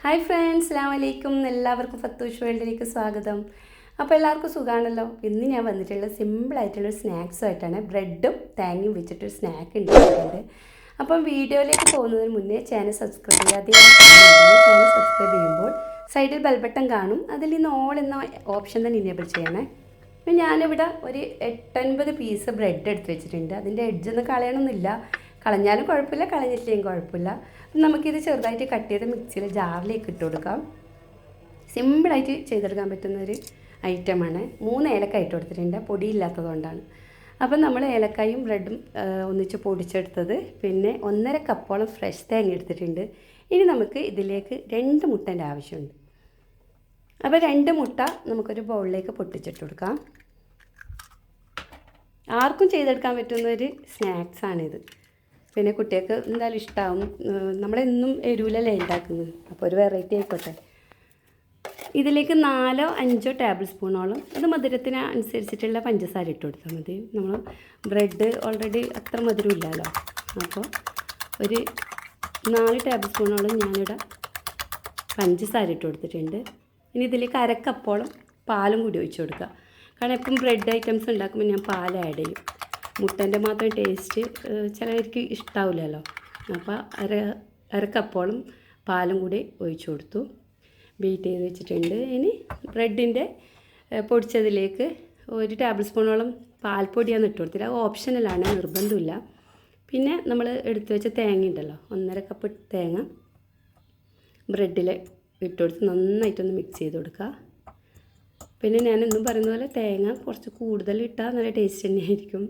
Hi friends, അസ്സലാമു അലൈക്കും. എല്ലാവർക്കും ഫത്തൂഷ് വേൾഡിലേക്ക് സ്വാഗതം. അപ്പോൾ എല്ലാവർക്കും സുഖമാണല്ലോ. ഇന്ന് ഞാൻ വന്നിട്ടുള്ള സിമ്പിളായിട്ടുള്ള സ്നാക്സുമായിട്ടാണ്. ബ്രെഡും തേങ്ങയും വെച്ചിട്ടൊരു സ്നാക്ക് ഉണ്ടാക്കിയിട്ടുണ്ട്. അപ്പം വീഡിയോയിലേക്ക് പോകുന്നതിന് മുന്നേ ചാനൽ സബ്സ്ക്രൈബ് ചെയ്യാതെ ചാനൽ സബ്സ്ക്രൈബ് ചെയ്യുമ്പോൾ സൈഡിൽ ബെൽ ബട്ടൺ കാണും. അതിൽ നിന്ന് ഓൾ എന്ന ഓപ്ഷൻ തന്നെ ഇനേബിൾ ചെയ്യണേ. അപ്പം ഞാനിവിടെ ഒരു 8-9 പീസ് ബ്രെഡ് എടുത്ത് വെച്ചിട്ടുണ്ട്. അതിൻ്റെ എഡ്ജൊന്നും കളയണമെന്നില്ല. കളഞ്ഞാലും കുഴപ്പമില്ല, കളഞ്ഞിട്ടില്ലെങ്കിൽ കുഴപ്പമില്ല. നമുക്കിത് ചെറുതായിട്ട് കട്ട് ചെയ്ത് മിക്സിയിൽ ജാറിലേക്ക് ഇട്ട് കൊടുക്കാം. സിമ്പിളായിട്ട് ചെയ്തെടുക്കാൻ പറ്റുന്നൊരു ഐറ്റമാണ്. 3 ഏലക്കായ ഇട്ട് കൊടുത്തിട്ടുണ്ട്, പൊടിയില്ലാത്തതുകൊണ്ടാണ്. അപ്പം നമ്മൾ ഏലക്കായും ബ്രെഡും ഒന്നിച്ച് പൊടിച്ചെടുത്തത്, പിന്നെ 1.5 കപ്പോളം ഫ്രഷ് തേങ്ങ എടുത്തിട്ടുണ്ട്. ഇനി നമുക്ക് ഇതിലേക്ക് 2 മുട്ടൻ്റെ ആവശ്യമുണ്ട്. അപ്പോൾ 2 മുട്ട നമുക്കൊരു ബൗളിലേക്ക് പൊട്ടിച്ചിട്ട് കൊടുക്കാം. ആർക്കും ചെയ്തെടുക്കാൻ പറ്റുന്നൊരു സ്നാക്സാണിത്. പിന്നെ കുട്ടികൾക്ക് എന്തായാലും ഇഷ്ടമാവും. നമ്മളെന്നും എരിവിലല്ലേ ഉണ്ടാക്കുന്നത്, അപ്പോൾ ഒരു വെറൈറ്റി ആയിക്കോട്ടെ. ഇതിലേക്ക് 4-5 ടേബിൾ സ്പൂണോളം, അത് മധുരത്തിന് അനുസരിച്ചിട്ടുള്ള പഞ്ചസാര ഇട്ട് കൊടുത്താൽ മതി. നമ്മൾ ബ്രെഡ് ഓൾറെഡി അത്ര മധുരം ഇല്ലല്ലോ, അപ്പോൾ ഒരു 4 ടേബിൾ സ്പൂണോളം ഞാനിവിടെ പഞ്ചസാര ഇട്ട് കൊടുത്തിട്ടുണ്ട്. ഇനി ഇതിലേക്ക് 1/2 കപ്പോളം പാലും കൂടി ഒഴിച്ച് കൊടുക്കുക. കാരണം എപ്പം ബ്രെഡ് ഐറ്റംസ് ഉണ്ടാക്കുമ്പോൾ ഞാൻ പാൽ ആഡ് ചെയ്യും. മുട്ടൻ്റെ മാത്രം ടേസ്റ്റ് ചിലവർക്ക് ഇഷ്ടാവില്ലല്ലോ, അപ്പോൾ അര കപ്പോളം പാലും കൂടി ഒഴിച്ചു കൊടുത്തു. ബീറ്റ് ചെയ്ത് വെച്ചിട്ടുണ്ട്. ഇനി ബ്രെഡിൻ്റെ പൊടിച്ചതിലേക്ക് 1 ടേബിൾ സ്പൂണോളം പാൽപ്പൊടിയാണ് ഇട്ട് കൊടുത്തില്ല. അത് ഓപ്ഷണലാണ്, നിർബന്ധമില്ല. പിന്നെ നമ്മൾ എടുത്തു വെച്ച തേങ്ങ ഉണ്ടല്ലോ, 1.5 കപ്പ് തേങ്ങ ബ്രെഡിൽ ഇട്ട് കൊടുത്ത് നന്നായിട്ടൊന്ന് മിക്സ് ചെയ്ത് കൊടുക്കുക. പിന്നെ ഞാൻ എന്നും പറയുന്ന പോലെ തേങ്ങ കുറച്ച് കൂടുതൽ ഇട്ടാൽ നല്ല ടേസ്റ്റ് തന്നെയായിരിക്കും.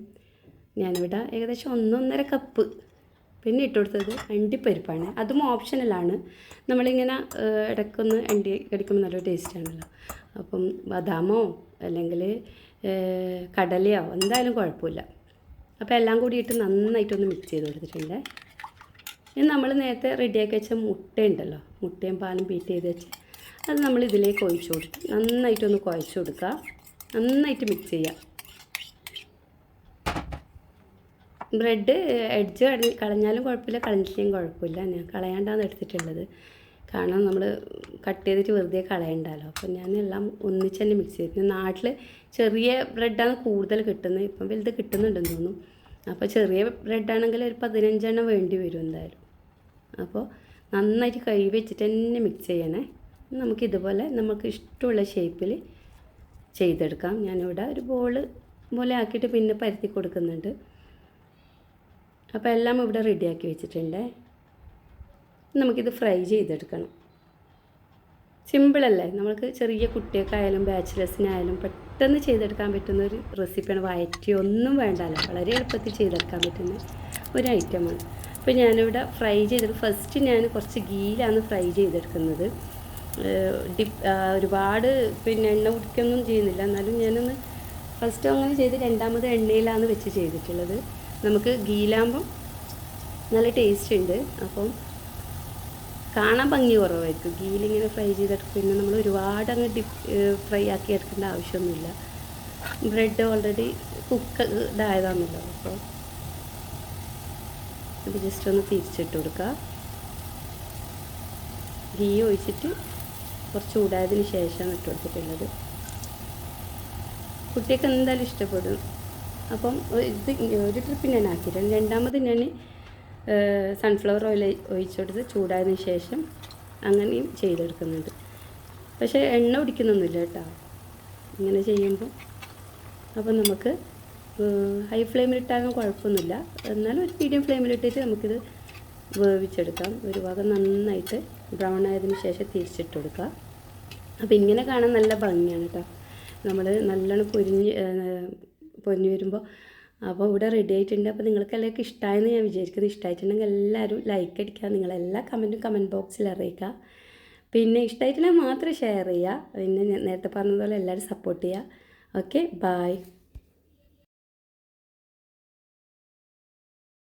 ഞാനിവിടെ ഏകദേശം 1-1.5 കപ്പ്. പിന്നെ ഇട്ട് കൊടുത്തത് അണ്ടിപ്പരിപ്പാണ്, അതും ഓപ്ഷണലാണ്. നമ്മളിങ്ങനെ ഇടയ്ക്കൊന്ന് അണ്ടി കടിക്കുമ്പോൾ നല്ല ടേസ്റ്റാണല്ലോ. അപ്പം ബദാമോ അല്ലെങ്കിൽ കടലയോ എന്തായാലും കുഴപ്പമില്ല. അപ്പോൾ എല്ലാം കൂടി ഇട്ട് നന്നായിട്ടൊന്ന് മിക്സ് ചെയ്ത് കൊടുത്തിട്ടുണ്ട്. ഇനി നമ്മൾ നേരത്തെ റെഡിയാക്കി വെച്ച മുട്ടയുണ്ടല്ലോ, മുട്ടയും പാലും ബീറ്റ് ചെയ്ത് വെച്ച് അത് നമ്മൾ ഇതിലേക്ക് ഒഴിച്ചു കൊടുത്ത് നന്നായിട്ടൊന്ന് കുഴച്ച് കൊടുക്കുക. നന്നായിട്ട് മിക്സ് ചെയ്യുക. ബ്രെഡ് എഡ്ജ് കളഞ്ഞാലും കുഴപ്പമില്ല, കളഞ്ഞിട്ടില്ലെങ്കിൽ കുഴപ്പമില്ല. ഞാൻ കളയാണ്ടാണ് എടുത്തിട്ടുള്ളത്, കാരണം നമ്മൾ കട്ട് ചെയ്തിട്ട് വെറുതെ കളയണ്ടല്ലോ. അപ്പം ഞാൻ എല്ലാം ഒന്നിച്ച് തന്നെ മിക്സ് ചെയ്തു. നാട്ടിൽ ചെറിയ ബ്രെഡാണ് കൂടുതൽ കിട്ടുന്നത്, ഇപ്പം വലുത് കിട്ടുന്നുണ്ടെന്ന് തോന്നുന്നു. അപ്പോൾ ചെറിയ ബ്രെഡാണെങ്കിൽ ഒരു 15 എണ്ണം വേണ്ടി വരും എന്തായാലും. അപ്പോൾ നന്നായിട്ട് കൈ വെച്ചിട്ട് തന്നെ മിക്സ് ചെയ്യണേ. നമുക്കിതുപോലെ നമുക്ക് ഇഷ്ടമുള്ള ഷേപ്പിൽ ചെയ്തെടുക്കാം. ഞാനിവിടെ ഒരു ബോൾ പോലെ ആക്കിയിട്ട് പിന്നെ പരത്തി കൊടുക്കുന്നുണ്ട്. അപ്പോൾ എല്ലാം ഇവിടെ റെഡിയാക്കി വെച്ചിട്ടുണ്ട്. നമുക്കിത് ഫ്രൈ ചെയ്തെടുക്കണം. സിമ്പിളല്ലേ, നമുക്ക് ചെറിയ കുട്ടികൾക്കായാലും ബാച്ചിലേഴ്സിനായാലും പെട്ടെന്ന് ചെയ്തെടുക്കാൻ പറ്റുന്നൊരു റെസിപ്പിയാണ്. വയറ്റി ഒന്നും വേണ്ടല്ലോ, വളരെ എളുപ്പത്തിൽ ചെയ്തെടുക്കാൻ പറ്റുന്ന ഒരു ഐറ്റമാണ്. അപ്പോൾ ഞാനിവിടെ ഫ്രൈ ചെയ്തിട്ട് ഫസ്റ്റ് ഞാൻ കുറച്ച് ഗീയിലാണ് ഫ്രൈ ചെയ്തെടുക്കുന്നത്. ഒരുപാട് പിന്നെ എണ്ണ കുടിക്കൊന്നും ചെയ്യുന്നില്ല, എന്നാലും ഞാനൊന്ന് ഫസ്റ്റ് അങ്ങനെ ചെയ്ത് രണ്ടാമത് എണ്ണയിലാണ് വെച്ച് ചെയ്തിട്ടുള്ളത്. നമുക്ക് ഗീലാകുമ്പം നല്ല ടേസ്റ്റ് ഉണ്ട്. അപ്പം കാണാൻ ഭംഗി കുറവായിരിക്കും ഗീലിങ്ങനെ ഫ്രൈ ചെയ്തെടുക്കും. പിന്നെ നമ്മൾ ഒരുപാട് അങ്ങ് ഫ്രൈ ആക്കി എടുക്കേണ്ട ആവശ്യമൊന്നുമില്ല. ബ്രെഡ് ഓൾറെഡി കുക്ക് ഇതായതാണല്ലോ. അപ്പോൾ ഇത് ജസ്റ്റ് ഒന്ന് തിരിച്ചിട്ട് കൊടുക്കുക. ഗീ ഒഴിച്ചിട്ട് കുറച്ച് ചൂടായതിന് ശേഷമാണ് ഇട്ട് കൊടുത്തിട്ടുള്ളത്. കുട്ടികൾക്ക് എന്തായാലും ഇഷ്ടപ്പെടും. അപ്പം ഇത് ഒരു ട്രിപ്പ് ഞാൻ ആക്കിയിട്ടുണ്ട്. രണ്ടാമത് ഞാൻ സൺഫ്ലവർ ഓയിൽ ഒഴിച്ചു കൊടുത്ത് ചൂടായതിന് ശേഷം അങ്ങനെയും ചെയ്തെടുക്കുന്നുണ്ട്. പക്ഷേ എണ്ണ കുടിക്കുന്നൊന്നുമില്ല കേട്ടോ ഇങ്ങനെ ചെയ്യുമ്പോൾ. അപ്പോൾ നമുക്ക് ഹൈ ഫ്ലെയിമിലിട്ടാകാൻ കുഴപ്പമൊന്നുമില്ല, എന്നാലും ഒരു മീഡിയം ഫ്ലെയിമിലിട്ടിട്ട് നമുക്കിത് വേവിച്ചെടുക്കാം. ഒരു ഭാഗം നന്നായിട്ട് ബ്രൗൺ ആയതിന് ശേഷം തിരിച്ചിട്ട് കൊടുക്കുക. അപ്പോൾ ഇങ്ങനെ കാണാൻ നല്ല ഭംഗിയാണ് കേട്ടോ, നമ്മൾ നല്ലോണം പൊരിഞ്ഞ് വരുമ്പോൾ. അപ്പോൾ ഇവിടെ റെഡി ആയിട്ടുണ്ട്. അപ്പോൾ നിങ്ങൾക്ക് എല്ലാവർക്കും ഇഷ്ടമായെന്ന് ഞാൻ വിചാരിക്കുന്നത്. ഇഷ്ടമായിട്ടുണ്ടെങ്കിൽ എല്ലാവരും ലൈക്ക് അടിക്കുക. നിങ്ങളെല്ലാ കമൻറ്റ് ബോക്സിൽ അറിയിക്കുക. പിന്നെ ഇഷ്ടമായിട്ടില്ലെങ്കിൽ മാത്രം ഷെയർ ചെയ്യുക. പിന്നെ നേരത്തെ പറഞ്ഞതുപോലെ എല്ലാവരും സപ്പോർട്ട് ചെയ്യുക. Okay, by.